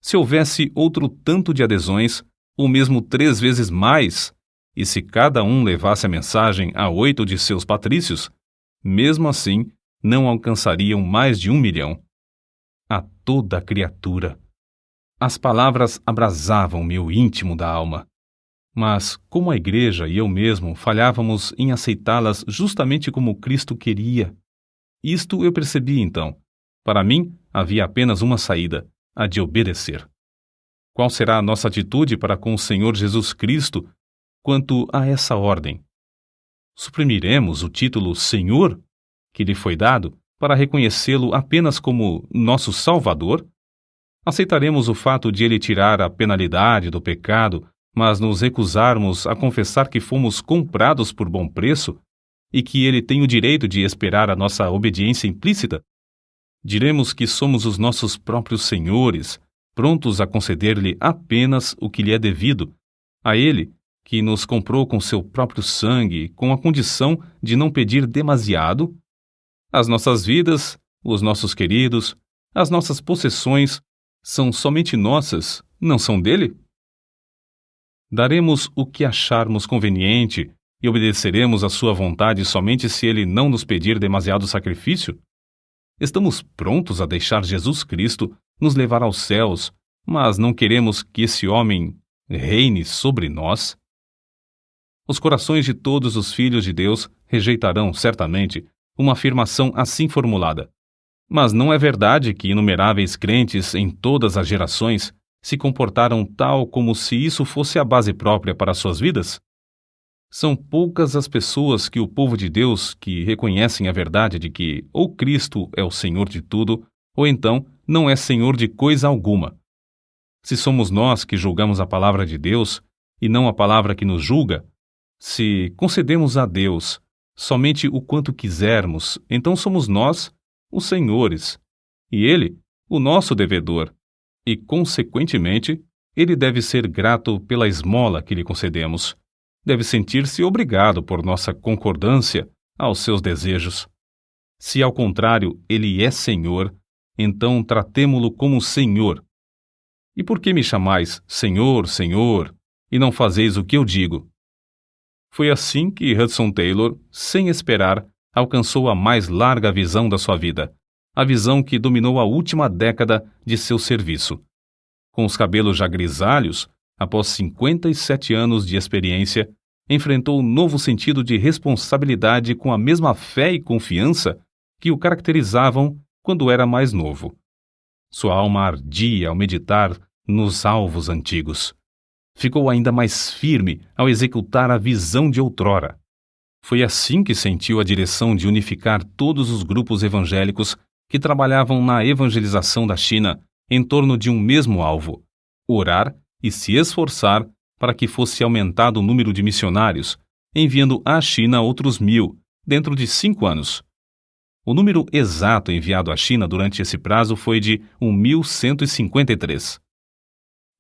Se houvesse outro tanto de adesões, ou mesmo 3 vezes mais, e se cada um levasse a mensagem a 8 de seus patrícios, mesmo assim não alcançariam mais de 1 milhão. A toda criatura. As palavras abrasavam meu íntimo da alma. Mas, como a igreja e eu mesmo falhávamos em aceitá-las justamente como Cristo queria, isto eu percebi então. Para mim, havia apenas uma saída, a de obedecer. Qual será a nossa atitude para com o Senhor Jesus Cristo quanto a essa ordem? Suprimiremos o título Senhor, que lhe foi dado, para reconhecê-lo apenas como nosso Salvador? Aceitaremos o fato de ele tirar a penalidade do pecado, mas nos recusarmos a confessar que fomos comprados por bom preço e que ele tem o direito de esperar a nossa obediência implícita? Diremos que somos os nossos próprios senhores, prontos a conceder-lhe apenas o que lhe é devido, a ele que nos comprou com seu próprio sangue, com a condição de não pedir demasiado? As nossas vidas, os nossos queridos, as nossas possessões são somente nossas, não são dele? Daremos o que acharmos conveniente e obedeceremos à sua vontade somente se ele não nos pedir demasiado sacrifício? Estamos prontos a deixar Jesus Cristo nos levar aos céus, mas não queremos que esse homem reine sobre nós? Os corações de todos os filhos de Deus rejeitarão, certamente, uma afirmação assim formulada. Mas não é verdade que inumeráveis crentes em todas as gerações se comportaram tal como se isso fosse a base própria para suas vidas? São poucas as pessoas que o povo de Deus que reconhecem a verdade de que ou Cristo é o Senhor de tudo, ou então não é Senhor de coisa alguma. Se somos nós que julgamos a palavra de Deus, e não a palavra que nos julga, se concedemos a Deus somente o quanto quisermos, então somos nós os senhores, e Ele o nosso devedor, e, consequentemente, Ele deve ser grato pela esmola que lhe concedemos. Deve sentir-se obrigado por nossa concordância aos seus desejos. Se, ao contrário, Ele é Senhor, então tratemo-lo como Senhor. E por que me chamais Senhor, Senhor, e não fazeis o que eu digo? Foi assim que Hudson Taylor, sem esperar, alcançou a mais larga visão da sua vida, a visão que dominou a última década de seu serviço. Com os cabelos já grisalhos, após 57 anos de experiência, enfrentou um novo sentido de responsabilidade com a mesma fé e confiança que o caracterizavam quando era mais novo. Sua alma ardia ao meditar nos alvos antigos. Ficou ainda mais firme ao executar a visão de outrora. Foi assim que sentiu a direção de unificar todos os grupos evangélicos que trabalhavam na evangelização da China em torno de um mesmo alvo: orar e se esforçar para que fosse aumentado o número de missionários, enviando à China outros 1.000, dentro de 5 anos. O número exato enviado à China durante esse prazo foi de 1.153.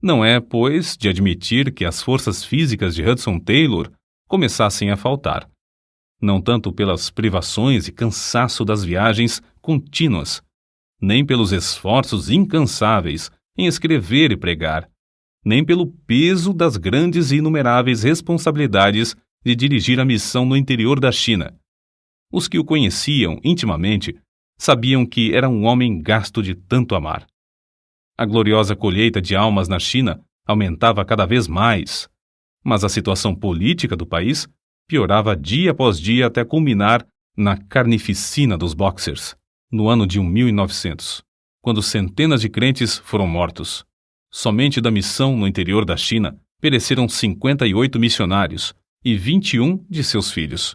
Não é, pois, de admitir que as forças físicas de Hudson Taylor começassem a faltar. Não tanto pelas privações e cansaço das viagens contínuas, nem pelos esforços incansáveis em escrever e pregar, nem pelo peso das grandes e inumeráveis responsabilidades de dirigir a missão no interior da China. Os que o conheciam intimamente sabiam que era um homem gasto de tanto amar. A gloriosa colheita de almas na China aumentava cada vez mais, mas a situação política do país piorava dia após dia até culminar na carnificina dos Boxers, no ano de 1900, quando centenas de crentes foram mortos. Somente da missão no interior da China pereceram 58 missionários e 21 de seus filhos.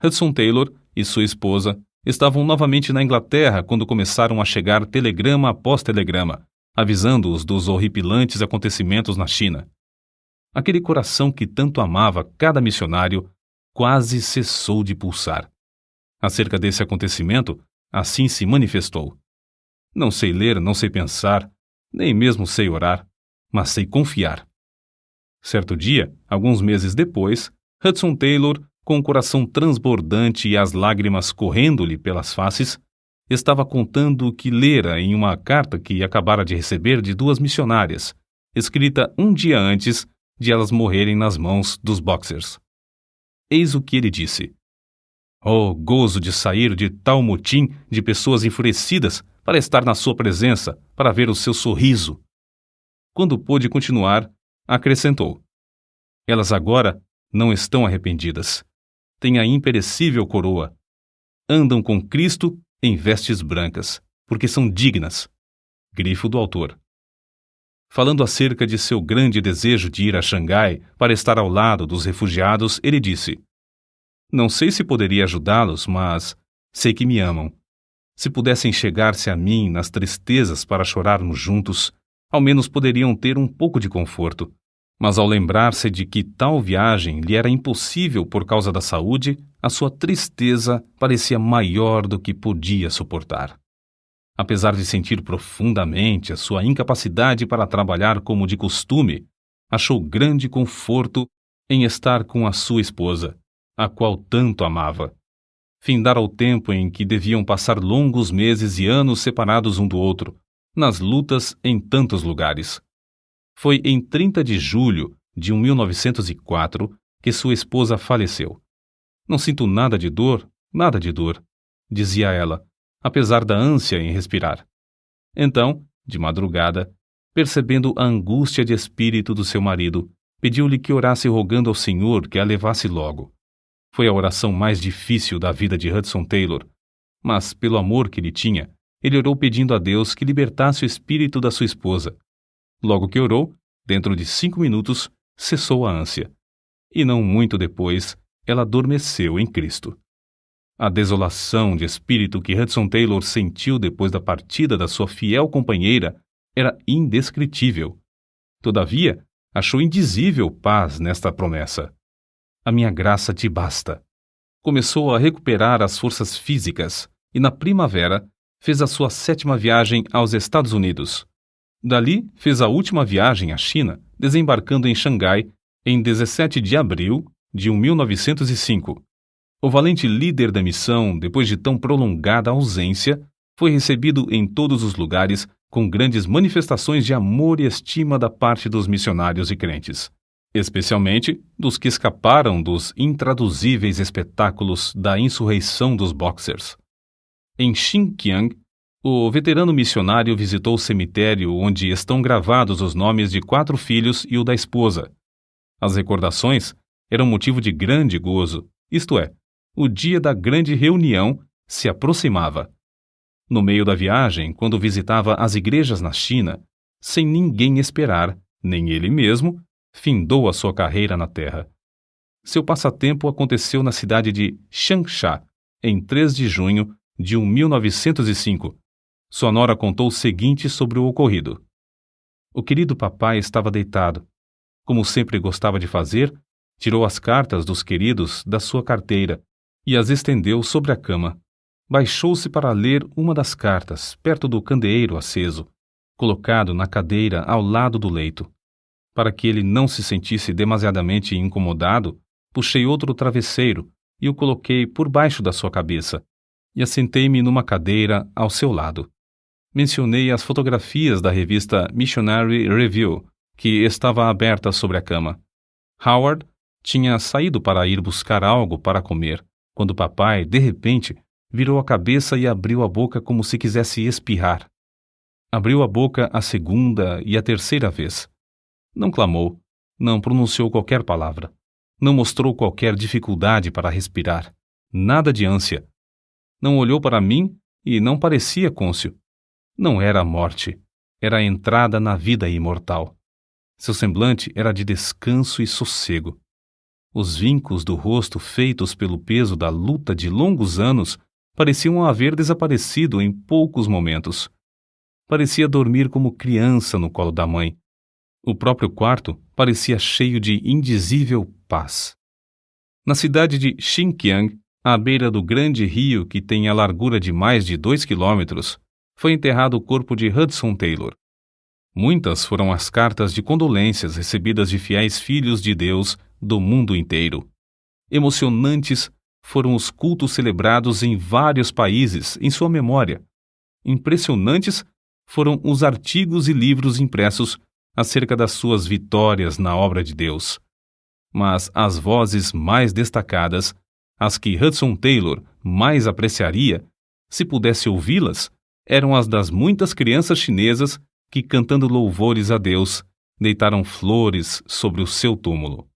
Hudson Taylor e sua esposa estavam novamente na Inglaterra quando começaram a chegar telegrama após telegrama, avisando-os dos horripilantes acontecimentos na China. Aquele coração que tanto amava cada missionário quase cessou de pulsar. Acerca desse acontecimento, assim se manifestou: não sei ler, não sei pensar, nem mesmo sei orar, mas sei confiar. Certo dia, alguns meses depois, Hudson Taylor, com o coração transbordante e as lágrimas correndo-lhe pelas faces, estava contando o que lera em uma carta que acabara de receber de 2 missionárias, escrita um dia antes de elas morrerem nas mãos dos Boxers. Eis o que ele disse: "Oh, gozo de sair de tal motim de pessoas enfurecidas para estar na sua presença, para ver o seu sorriso." Quando pôde continuar, acrescentou: "Elas agora não estão arrependidas. Têm a imperecível coroa. Andam com Cristo em vestes brancas, porque são dignas." Grifo do autor. Falando acerca de seu grande desejo de ir a Xangai para estar ao lado dos refugiados, ele disse: "Não sei se poderia ajudá-los, mas sei que me amam. Se pudessem chegar-se a mim nas tristezas para chorarmos juntos, ao menos poderiam ter um pouco de conforto." Mas ao lembrar-se de que tal viagem lhe era impossível por causa da saúde, a sua tristeza parecia maior do que podia suportar. Apesar de sentir profundamente a sua incapacidade para trabalhar como de costume, achou grande conforto em estar com a sua esposa, a qual tanto amava. Findara o tempo em que deviam passar longos meses e anos separados um do outro, nas lutas em tantos lugares. Foi em 30 de julho de 1904 que sua esposa faleceu. "Não sinto nada de dor, dizia ela, apesar da ânsia em respirar. Então, de madrugada, percebendo a angústia de espírito do seu marido, pediu-lhe que orasse rogando ao Senhor que a levasse logo. Foi a oração mais difícil da vida de Hudson Taylor, mas, pelo amor que lhe tinha, ele orou pedindo a Deus que libertasse o espírito da sua esposa. Logo que orou, dentro de 5 minutos, cessou a ânsia. E não muito depois, ela adormeceu em Cristo. A desolação de espírito que Hudson Taylor sentiu depois da partida da sua fiel companheira era indescritível. Todavia, achou indizível paz nesta promessa. "A minha graça te basta." Começou a recuperar as forças físicas e, na primavera, fez a sua 7ª viagem aos Estados Unidos. Dali, fez a última viagem à China, desembarcando em Xangai em 17 de abril de 1905. O valente líder da missão, depois de tão prolongada ausência, foi recebido em todos os lugares com grandes manifestações de amor e estima da parte dos missionários e crentes, especialmente dos que escaparam dos intraduzíveis espetáculos da insurreição dos Boxers. Em Xinjiang, o veterano missionário visitou o cemitério onde estão gravados os nomes de 4 filhos e o da esposa. As recordações eram motivo de grande gozo, isto é, o dia da grande reunião se aproximava. No meio da viagem, quando visitava as igrejas na China, sem ninguém esperar, nem ele mesmo, findou a sua carreira na terra. Seu passatempo aconteceu na cidade de Changsha, em 3 de junho de 1905. Sua nora contou o seguinte sobre o ocorrido. O querido papai estava deitado. Como sempre gostava de fazer, tirou as cartas dos queridos da sua carteira e as estendeu sobre a cama. Baixou-se para ler uma das cartas, perto do candeeiro aceso, colocado na cadeira ao lado do leito. Para que ele não se sentisse demasiadamente incomodado, puxei outro travesseiro e o coloquei por baixo da sua cabeça, e assentei-me numa cadeira ao seu lado. Mencionei as fotografias da revista Missionary Review, que estava aberta sobre a cama. Howard tinha saído para ir buscar algo para comer, quando papai, de repente, virou a cabeça e abriu a boca como se quisesse espirrar. Abriu a boca a segunda e a terceira vez. Não clamou, não pronunciou qualquer palavra, não mostrou qualquer dificuldade para respirar, nada de ânsia. Não olhou para mim e não parecia cônscio. Não era a morte, era a entrada na vida imortal. Seu semblante era de descanso e sossego. Os vincos do rosto feitos pelo peso da luta de longos anos pareciam haver desaparecido em poucos momentos. Parecia dormir como criança no colo da mãe. O próprio quarto parecia cheio de indizível paz. Na cidade de Xinjiang, à beira do grande rio que tem a largura de mais de 2 quilômetros, foi enterrado o corpo de Hudson Taylor. Muitas foram as cartas de condolências recebidas de fiéis filhos de Deus do mundo inteiro. Emocionantes foram os cultos celebrados em vários países em sua memória. Impressionantes foram os artigos e livros impressos acerca das suas vitórias na obra de Deus. Mas as vozes mais destacadas, as que Hudson Taylor mais apreciaria, se pudesse ouvi-las, eram as das muitas crianças chinesas que, cantando louvores a Deus, deitaram flores sobre o seu túmulo.